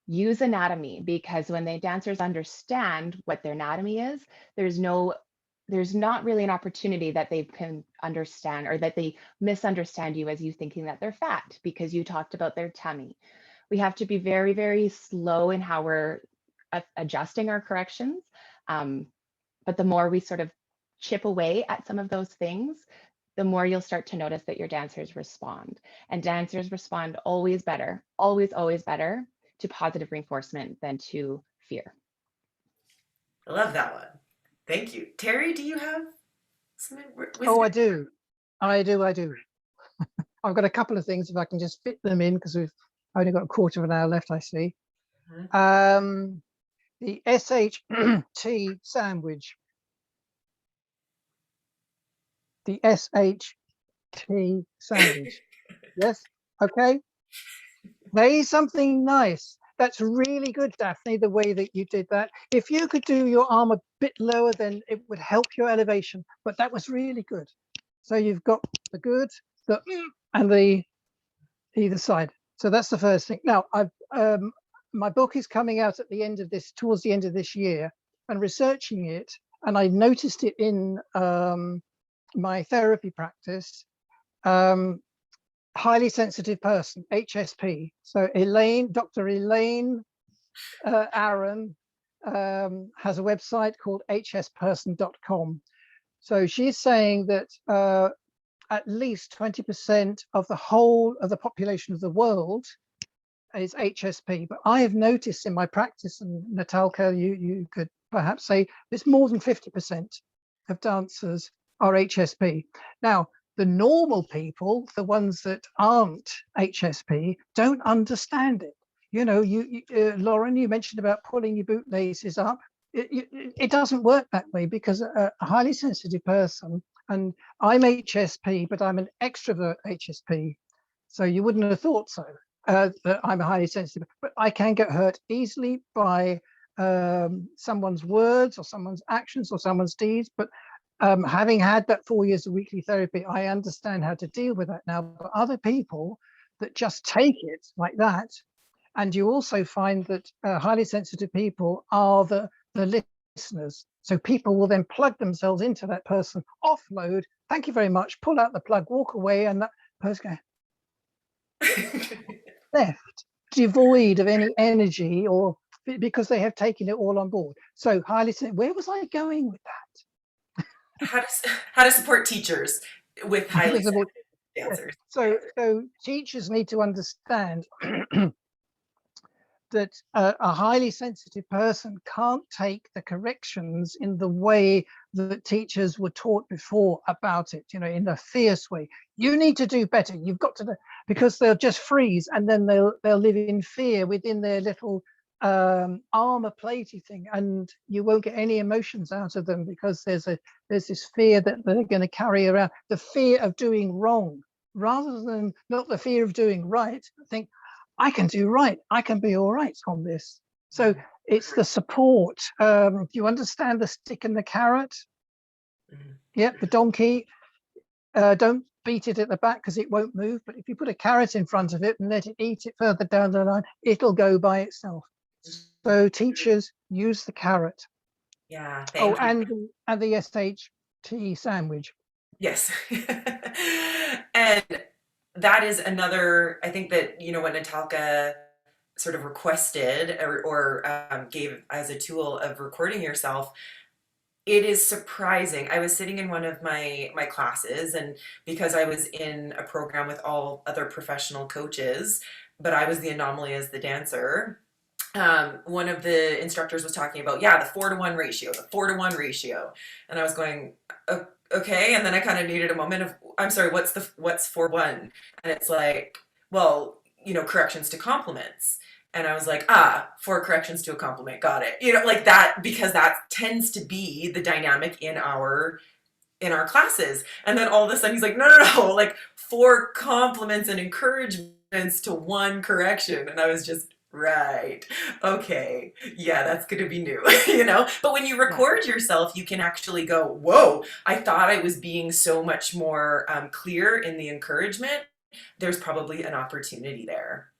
Use anatomy, because when the dancers understand what their anatomy is, there's not really an opportunity that they can understand, or that they misunderstand you as you thinking that they're fat because you talked about their tummy. We have to be very, very slow in how we're adjusting our corrections. But the more we sort of chip away at some of those things, the more you'll start to notice that your dancers respond. And dancers respond always better, always, always better to positive reinforcement than to fear. I love that one. Thank you. Terry, do you have some wisdom? Oh, I do. I've got a couple of things, if I can just fit them in, because we've only got a quarter of an hour left, I see. Mm-hmm. The SHT sandwich. The SHT sandwich. Yes? Okay. Say something nice. That's really good, Daphne, the way that you did that. If you could do your arm a bit lower, then it would help your elevation. But that was really good. So you've got the good, the and the either side. So that's the first thing. Now, my book is coming out at towards the end of this year, and researching it, and I noticed it in my therapy practice. Highly sensitive person, HSP. So Dr. Elaine Aaron has a website called hsperson.com. So she's saying that at least 20% of the population of the world is HSP. But I have noticed in my practice, and Natalka, you could perhaps say there's more than 50% of dancers are HSP. Now, the normal people, the ones that aren't HSP, don't understand it. You know, Lauren, you mentioned about pulling your bootlaces up. It doesn't work that way, because a highly sensitive person, and I'm HSP, but I'm an extrovert HSP, so you wouldn't have thought so, that I'm a highly sensitive, but I can get hurt easily by someone's words or someone's actions or someone's deeds. But having had that 4 years of weekly therapy, I understand how to deal with that now. But other people that just take it like that, and you also find that highly sensitive people are the listeners. So people will then plug themselves into that person, offload, thank you very much, pull out the plug, walk away, and that person goes left, devoid of any energy, or because they have taken it all on board. So highly sensitive, where was I going with that? How to support teachers with highly sensitive dancers. So teachers need to understand that a highly sensitive person can't take the corrections in the way that teachers were taught before about it, you know, in a fierce way. You need to do better, you've got to do, because they'll just freeze, and then they'll live in fear within their little armor platey thing, and you won't get any emotions out of them, because there's this fear that they're going to carry around, the fear of doing wrong, rather than not the fear of doing right. I think I can do right, I can be all right on this. So it's the support. Do you understand the stick and the carrot? Yeah, the donkey. Don't beat it at the back because it won't move, but if you put a carrot in front of it and let it eat it further down the line, it'll go by itself. So teachers, use the carrot. Yeah, thank you. And the SHT sandwich. Yes. And that is another, I think that, you know, what Natalka sort of requested or gave as a tool of recording yourself, it is surprising. I was sitting in one of my classes, and because I was in a program with all other professional coaches, but I was the anomaly as the dancer, one of the instructors was talking about, yeah, the 4-to-1 ratio, the 4-to-1 ratio. And I was going, okay. And then I kind of needed a moment of, I'm sorry, what's 4-1? And it's like, well, you know, corrections to compliments. And I was like, 4 corrections to a compliment. Got it. You know, like that, because that tends to be the dynamic in our classes. And then all of a sudden he's like, no, like 4 compliments and encouragements to 1 correction. And I was just, right. Okay. Yeah, that's going to be new, you know? But when you record yourself, you can actually go, whoa, I thought I was being so much more clear in the encouragement. There's probably an opportunity there.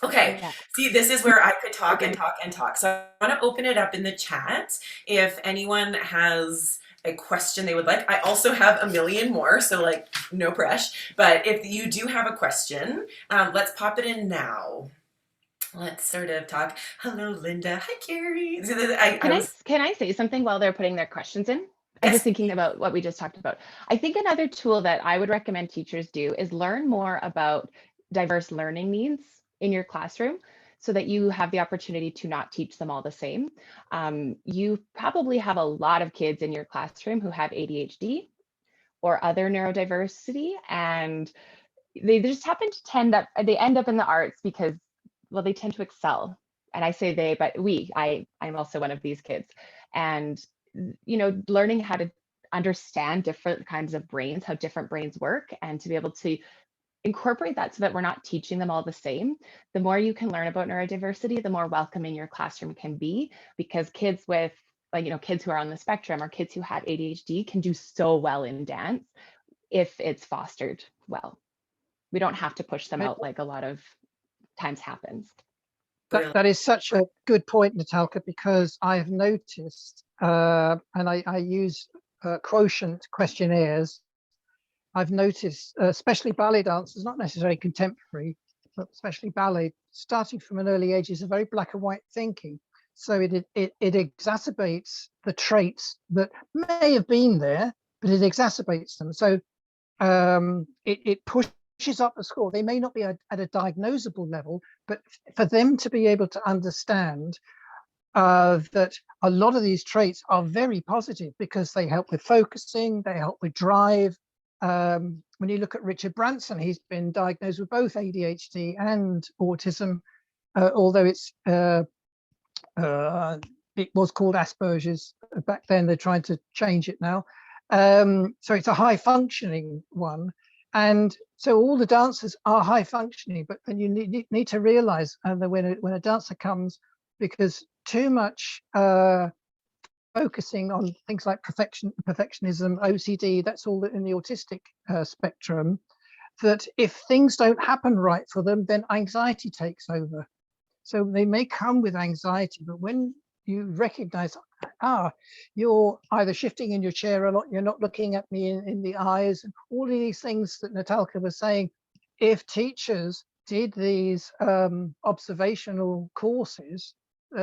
Okay. Yeah. See, this is where I could talk and talk and talk. So I want to open it up in the chat. If anyone has a question they would like, I also have a million more, so like no pressure. But if you do have a question, let's pop it in now. Let's sort of talk. Hello, Linda. Hi, Carrie. Can I say something while they're putting their questions in? Yes. I'm just thinking about what we just talked about. I think another tool that I would recommend teachers do is learn more about diverse learning needs in your classroom, so that you have the opportunity to not teach them all the same. You probably have a lot of kids in your classroom who have ADHD or other neurodiversity, and they just happen to they end up in the arts because, well, they tend to excel. And I say they, but I'm also one of these kids. And, you know, learning how to understand different kinds of brains, how different brains work, and to be able to incorporate that so that we're not teaching them all the same. The more you can learn about neurodiversity, the more welcoming your classroom can be, because kids with, like, you know, kids who are on the spectrum or kids who have ADHD can do so well in dance if it's fostered well. We don't have to push them out like a lot of times happens. That is such a good point, Natalka, because I've noticed, and I use quotient questionnaires. I've noticed, especially ballet dancers, not necessarily contemporary, but especially ballet, starting from an early age, is a very black and white thinking. So it exacerbates the traits that may have been there, but it exacerbates them. So it pushes up the score. They may not be at a diagnosable level, but for them to be able to understand that a lot of these traits are very positive because they help with focusing, they help with drive. When you look at Richard Branson, he's been diagnosed with both ADHD and autism, although it was called Asperger's back then. They're trying to change it now. So it's a high functioning one. And so all the dancers are high functioning, but then you need to realize that when a dancer comes, because too much focusing on things like perfectionism, OCD, that's all in the autistic spectrum, that if things don't happen right for them, then anxiety takes over. So they may come with anxiety, but when you recognize, you're either shifting in your chair a lot, you're not looking at me in the eyes, and all of these things that Natalka was saying, if teachers did these observational courses,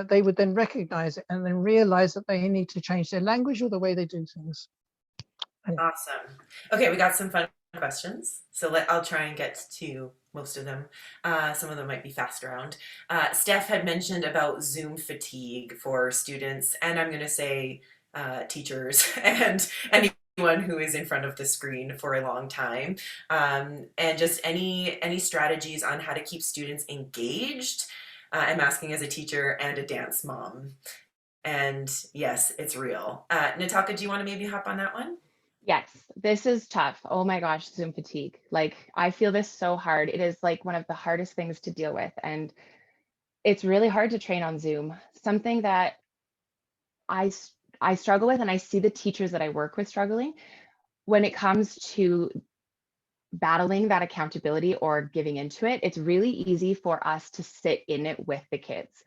they would then recognize it and then realize that they need to change their language or the way they do things. Awesome. Okay, we got some fun questions. So I'll try and get to most of them. Some of them might be fast round. Steph had mentioned about Zoom fatigue for students, and I'm going to say teachers and anyone who is in front of the screen for a long time, and just any strategies on how to keep students engaged. I'm asking as a teacher and a dance mom. And yes, it's real. Natalka, do you want to maybe hop on that one? Yes, this is tough. Oh my gosh, Zoom fatigue. Like, I feel this so hard. It is like one of the hardest things to deal with. And it's really hard to train on Zoom. Something that I struggle with, and I see the teachers that I work with struggling when it comes to battling that accountability or giving into it. It's really easy for us to sit in it with the kids.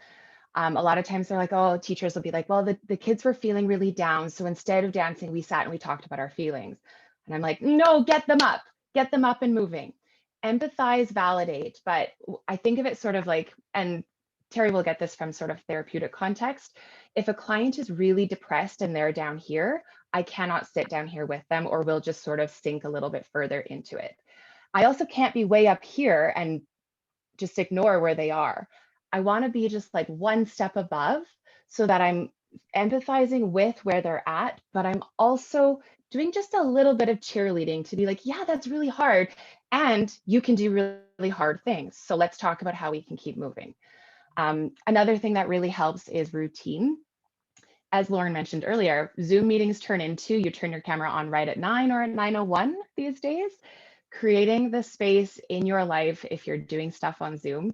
A lot of times they're like, oh, teachers will be like, well, the kids were feeling really down. So instead of dancing, we sat and we talked about our feelings. And I'm like, no, get them up and moving. Empathize, validate. But I think of it sort of like, and Terry will get this from sort of therapeutic context. If a client is really depressed and they're down here, I cannot sit down here with them, or we'll just sort of sink a little bit further into it. I also can't be way up here and just ignore where they are. I want to be just like one step above so that I'm empathizing with where they're at, but I'm also doing just a little bit of cheerleading to be like, yeah, that's really hard. And you can do really hard things. So let's talk about how we can keep moving. Another thing that really helps is routine. As Lauren mentioned earlier, Zoom meetings you turn your camera on right at 9 or at 9:01 these days. Creating the space in your life, if you're doing stuff on Zoom,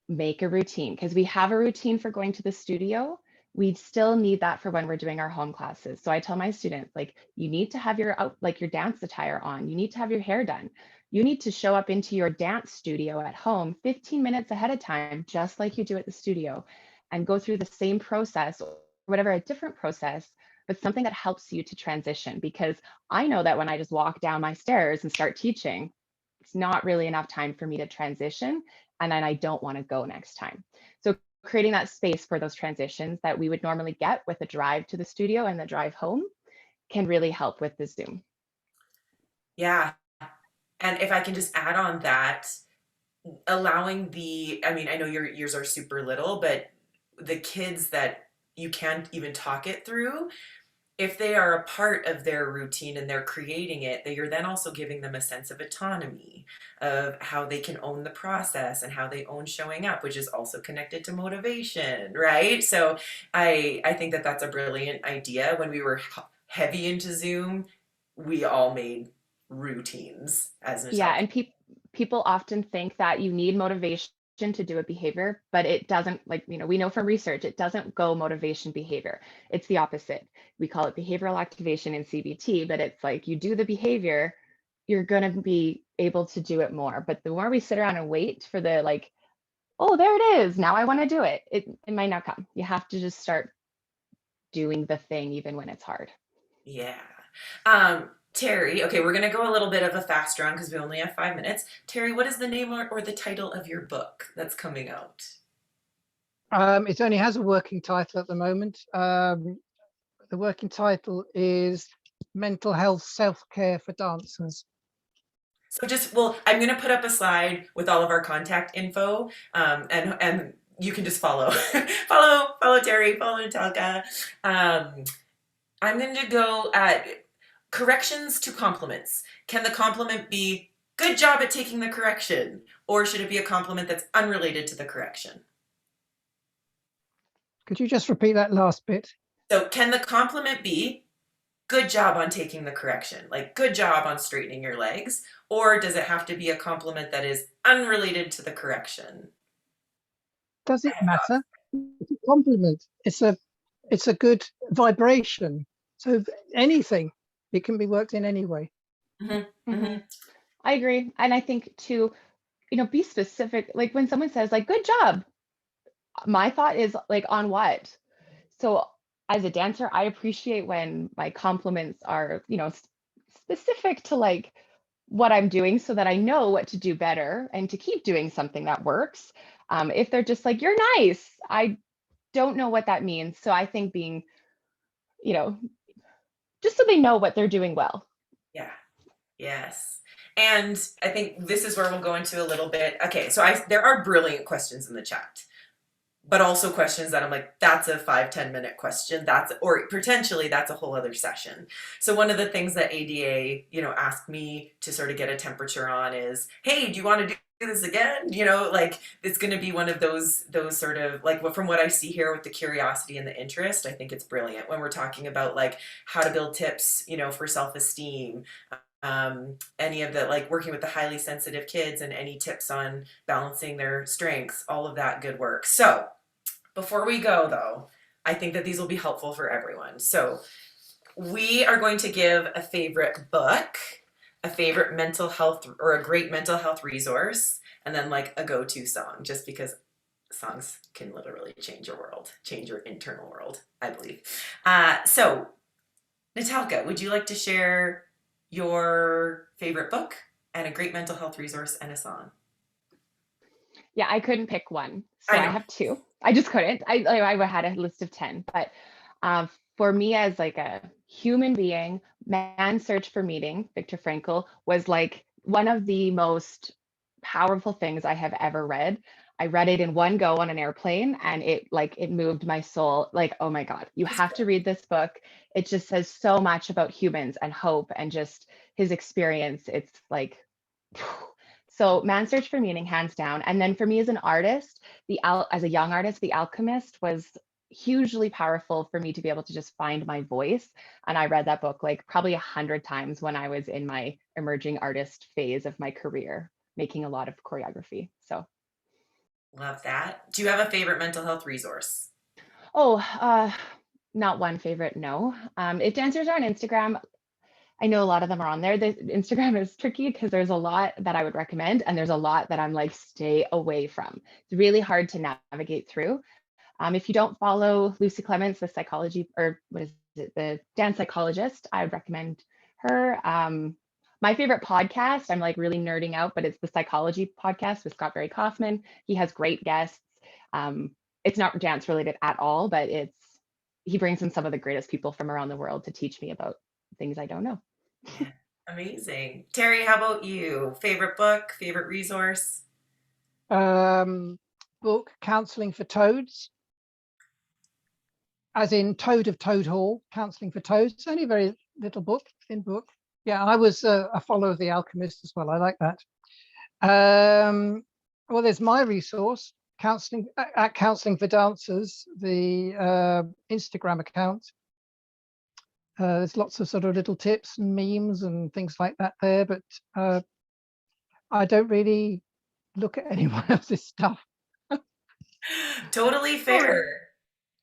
make a routine, because we have a routine for going to the studio. We still need that for when we're doing our home classes. So I tell my students, like, you need to have your dance attire on. You need to have your hair done. You need to show up into your dance studio at home 15 minutes ahead of time, just like you do at the studio, and go through the same process, or whatever, a different process, but something that helps you to transition. Because I know that when I just walk down my stairs and start teaching, it's not really enough time for me to transition. And then I don't want to go next time. So creating that space for those transitions that we would normally get with the drive to the studio and the drive home can really help with the Zoom. Yeah. And if I can just add on that, allowing I mean, I know yours are super little, but the kids that you can't even talk it through, if they are a part of their routine and they're creating it, that you're then also giving them a sense of autonomy, of how they can own the process and how they own showing up, which is also connected to motivation, right? So I think that that's a brilliant idea. When we were heavy into Zoom, we all made routines, as Natasha. Yeah, and people often think that you need motivation to do a behavior, but it doesn't, like, we know from research, it doesn't go motivation behavior. It's the opposite. We call it behavioral activation in CBT, but it's like, you do the behavior, you're going to be able to do it more. But the more we sit around and wait for the, like, oh, there it is, now I want to do it, it might not come. You have to just start doing the thing even when it's hard. Yeah. Terry, okay, we're going to go a little bit of a fast round because we only have 5 minutes. Terry, what is the name or the title of your book that's coming out? It only has a working title at the moment. The working title is Mental Health Self-Care for Dancers. So I'm going to put up a slide with all of our contact info, and you can just follow, follow Terry, follow Natalka. I'm going to go at corrections to compliments. Can the compliment be good job at taking the correction, or should it be a compliment that's unrelated to the correction? Could you just repeat that last bit? So can the compliment be good job on taking the correction, like good job on straightening your legs, or does it have to be a compliment that is unrelated to the correction? Does it matter? It's a compliment. It's a good vibration. So anything, it can be worked in any way. Mm-hmm. Mm-hmm. I agree. And I think to, be specific, like when someone says like, good job, my thought is like, on what? So as a dancer, I appreciate when my compliments are, specific to like what I'm doing so that I know what to do better and to keep doing something that works. If they're just like, you're nice, I don't know what that means. So I think being, just so they know what they're doing well. Yeah. Yes. And I think this is where we'll go into a little bit. Okay, so there are brilliant questions in the chat, but also questions that I'm like, that's a 5-10 minute question. Or potentially that's a whole other session. So one of the things that ADA, asked me to sort of get a temperature on is, hey, do you want to do this again? Like it's going to be one of those sort of like, from what I see here with the curiosity and the interest, I think it's brilliant when we're talking about like how to build tips, for self-esteem, any of the like working with the highly sensitive kids and any tips on balancing their strengths, all of that good work. So before we go though, I think that these will be helpful for everyone. So we are going to give a favorite book, a favorite mental health or a great mental health resource, and then like a go-to song, just because songs can literally change your world, change your internal world, I believe. So Natalka, would you like to share your favorite book and a great mental health resource and a song? Yeah, I couldn't pick one. So I I know. have two. I just couldn't. I had a list of 10, but for me as like a human being, Man's Search for Meaning, Viktor Frankl, was like one of the most powerful things I have ever read. I read it in one go on an airplane and it moved my soul. Like, oh my God, you have to read this book. It just says so much about humans and hope and just his experience. It's like, so Man's Search for Meaning, hands down. And then for me as an artist, as a young artist, The Alchemist was hugely powerful for me to be able to just find my voice. And I read that book like probably 100 times when I was in my emerging artist phase of my career, making a lot of choreography. So love that. Do you have a favorite mental health resource? Not one favorite, no. If dancers are on Instagram, I know a lot of them are on there. The Instagram is tricky because there's a lot that I would recommend and there's a lot that I'm like, stay away from. It's really hard to navigate through. If you don't follow Lucy Clements, the psychology, or what is it, the dance psychologist, I would recommend her. My favorite podcast, I'm like really nerding out, but it's the Psychology Podcast with Scott Barry Kaufman. He has great guests. It's not dance related at all, but he brings in some of the greatest people from around the world to teach me about things I don't know. Yeah, amazing. Terry, how about you? Favorite book, favorite resource? Book, Counselling for Toads, as in Toad of Toad Hall, Counselling for Toads. It's only a very little book, thin book. Yeah, I was a follower of The Alchemist as well. I like that. Well, there's my resource, Counselling for Dancers, the Instagram account. There's lots of sort of little tips and memes and things like that there, but I don't really look at anyone else's stuff. Totally fair.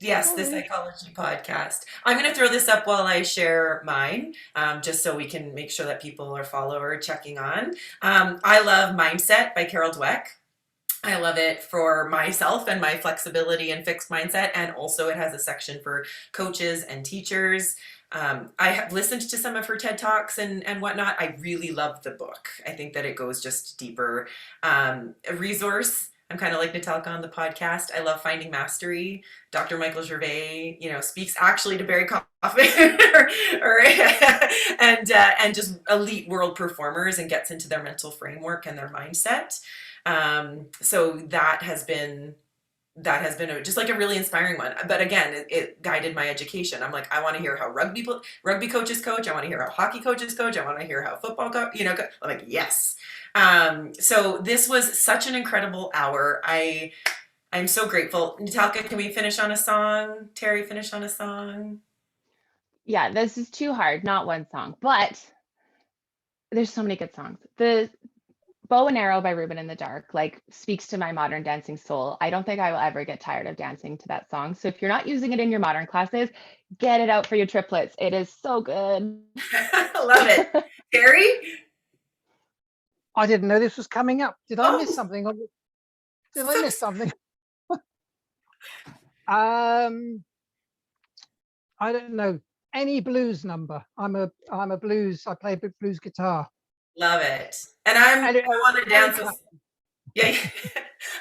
Yes, the Psychology Podcast. I'm going to throw this up while I share mine, just so we can make sure that people are follower checking on. I love Mindset by Carol Dweck. I love it for myself and my flexibility and fixed mindset. And also it has a section for coaches and teachers. I have listened to some of her TED Talks and whatnot. I really love the book. I think that it goes just deeper. A resource, I'm kind of like Natalka on the podcast. I love Finding Mastery. Dr. Michael Gervais, speaks actually to Barry Kaufman and just elite world performers and gets into their mental framework and their mindset. So that has been that has been just like a really inspiring one. But again, it guided my education. I'm like, I want to hear how rugby coaches coach. I want to hear how hockey coaches coach. I want to hear how football I'm like, yes. So this was such an incredible hour. I'm so grateful. Natalka, can we finish on a song? Terry, finish on a song? Yeah, this is too hard, not one song, but there's so many good songs. The Bow and Arrow by Ruben in the Dark like speaks to my modern dancing soul. I don't think I will ever get tired of dancing to that song. So if you're not using it in your modern classes, get it out for your triplets. It is so good. Love it. Terry? I didn't know this was coming up. Did I miss Oh. something? Did I miss something? I don't know. Any blues number. I'm a blues. I play blues guitar. Love it. And I want to dance with, yeah,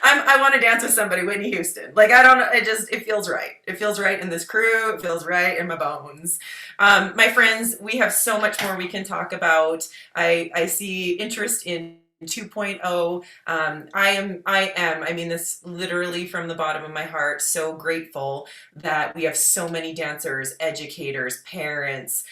I want to dance with somebody, Whitney Houston. Like, I don't know, it feels right. It feels right in this crew. It feels right in my bones. My friends, we have so much more we can talk about. I see interest in 2.0. I mean this literally from the bottom of my heart, so grateful that we have so many dancers, educators, parents,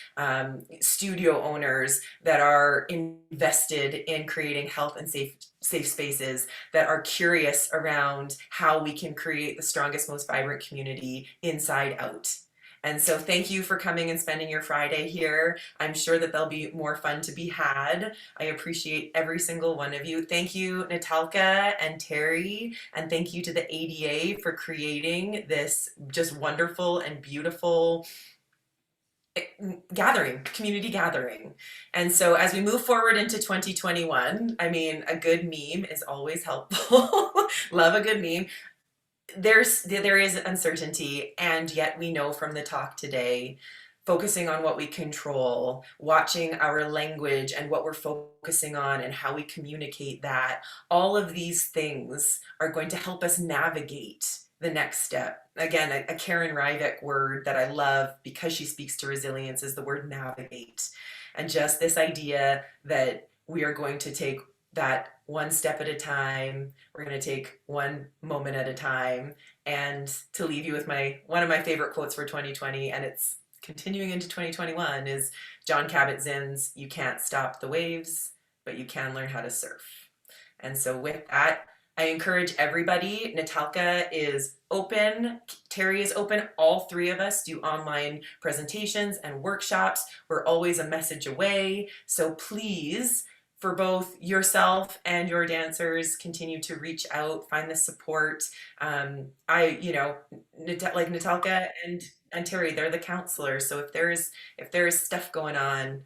studio owners that are invested in creating health and safe spaces, that are curious around how we can create the strongest, most vibrant community inside out. And so thank you for coming and spending your Friday here. I'm sure that there'll be more fun to be had. I appreciate every single one of you. Thank you, Natalka and Terry, and thank you to the ADA for creating this just wonderful and beautiful community gathering. And so as we move forward into 2021, I mean, a good meme is always helpful. Love a good meme. There is uncertainty, and yet we know from the talk today, focusing on what we control, watching our language and what we're focusing on and how we communicate that, all of these things are going to help us navigate the next step. Again, a Karen Rivek word that I love because she speaks to resilience is the word navigate. And just this idea that we are going to take that one step at a time. We're going to take one moment at a time. And to leave you with one of my favorite quotes for 2020, and it's continuing into 2021, is John Kabat-Zinn's, "You can't stop the waves, but you can learn how to surf." And so with that, I encourage everybody. Natalka is open. Terry is open. All three of us do online presentations and workshops. We're always a message away. So please, for both yourself and your dancers, continue to reach out, find the support. Like Natalka and Terry, they're the counselors. So if there is stuff going on,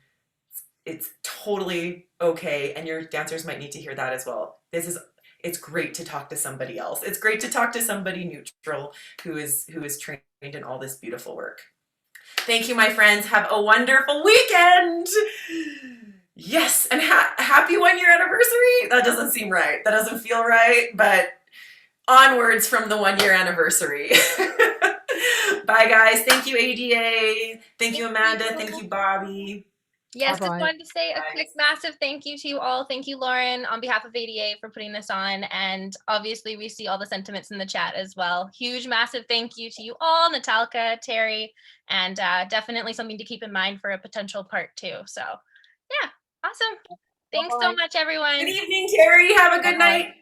it's totally okay. And your dancers might need to hear that as well. It's great to talk to somebody else. It's great to talk to somebody neutral who is trained in all this beautiful work. Thank you, my friends. Have a wonderful weekend. Yes, and happy 1-year anniversary. That doesn't seem right. That doesn't feel right, but onwards from the 1-year anniversary. Bye, guys. Thank you, ADA. Thank you, Amanda. Thank you, Bobby. Yes, Bye-bye. just wanted to say a quick massive thank you to you all. Thank you, Lauren, on behalf of ADA for putting this on. And obviously we see all the sentiments in the chat as well. Huge, massive thank you to you all, Natalka, Terry, and definitely something to keep in mind for a potential part 2. So yeah, awesome. Thanks so much, everyone. Good evening, Terry. Have a good night.